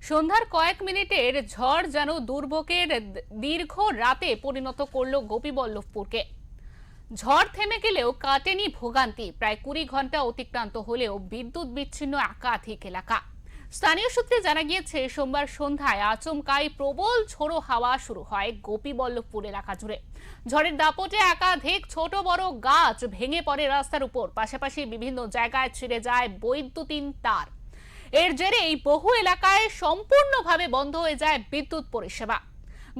সন্ধ্যার কয়েক মিনিটের ঝড় যেন দুর্ভোগের দীর্ঘ রাতে পরিণত করলো গোপীবল্লভপুরকে। ঝড় থেমে গেলেও কাটেনি ভোগান্তি। প্রায় 20 ঘন্টা অতিক্রান্ত হলেও বিদ্যুৎ বিচ্ছিন্ন একাধিক এলাকা। স্থানীয় সূত্রে জানা গিয়েছে, সোমবার সন্ধ্যায় আচমকাই প্রবল ঝোড়ো হাওয়া শুরু হয় গোপীবল্লভপুর এলাকা জুড়ে। ঝড়ের দাপটে একাধিক ছোট বড় গাছ ভেঙে পড়ে রাস্তার উপর, পাশাপাশি বিভিন্ন জায়গায় ছিঁড়ে যায় বৈদ্যুতিন তার। এর জেরেই বহু এলাকায় সম্পূর্ণভাবে বন্ধ হয়ে যায় বিদ্যুৎ পরিষেবা।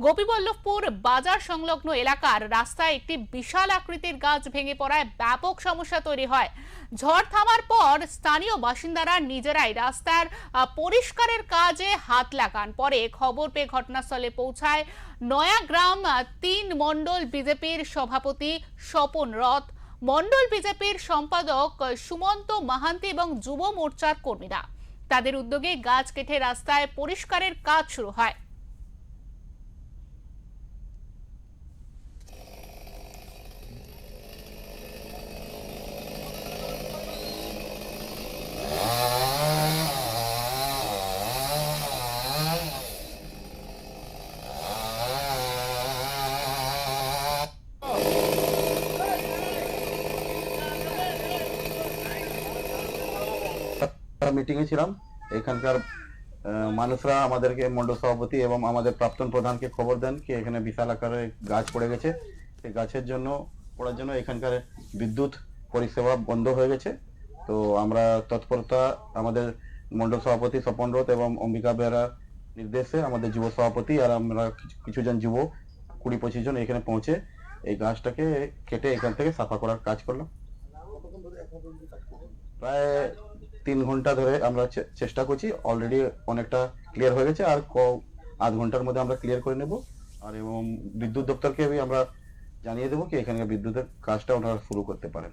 গোপীবল্লভপুর বাজার সংলগ্ন এলাকার রাস্তায় একটি বিশাল আকৃতির গাছ ভেঙে পড়ায় ব্যাপক সমস্যা তৈরি হয়। ঝড় থামার পর স্থানীয় বাসিন্দারা নিজেরাই রাস্তার পরিষ্কারের কাজে হাত লাগান। পরে খবর পেয়ে ঘটনাস্থলে পৌঁছায় নয়াগ্রাম 3 মণ্ডল বিজেপির সভাপতি স্বপন রথ, মণ্ডল বিজেপির সম্পাদক সুমন্ত মাহান্তি এবং যুব মোর্চার কর্মীরা। তাদের উদ্যোগে গাছ কেটে রাস্তায় পরিষ্কারের কাজ শুরু হয়। মিটিংয়ে ছিলাম। এখানকার মানুষরা আমাদেরকে মণ্ডল সভাপতি এবং আমাদের প্রাক্তন প্রধানকে খবর দেন কি এখানে বিশাল আকারে গাছ পড়ে গেছে। সেই গাছের জন্য পড়ার জন্য এখানকার বিদ্যুৎ পরিষেবা বন্ধ হয়ে গেছে। তো আমরা তৎপরতা আমাদের মণ্ডল সভাপতি স্বপন রথ এবং অম্বিকা বেহরা নির্দেশে আমাদের যুব সভাপতি আর আমরা কিছুজন যুব 20-25 জন এখানে পৌঁছে এই গাছটাকে কেটে এখান থেকে সাফা করার কাজ করলাম। প্রায় 3 ঘন্টা ধরে আমরা চেষ্টা করছি। অলরেডি অনেকটা ক্লিয়ার হয়ে গেছে, আর আধ ঘন্টার মধ্যে আমরা ক্লিয়ার করে নেব। আর এবং বিদ্যুৎ দপ্তরকে আমরা জানিয়ে দেবো কি এখানে বিদ্যুতের কাজটা ওনারা শুরু করতে পারেন।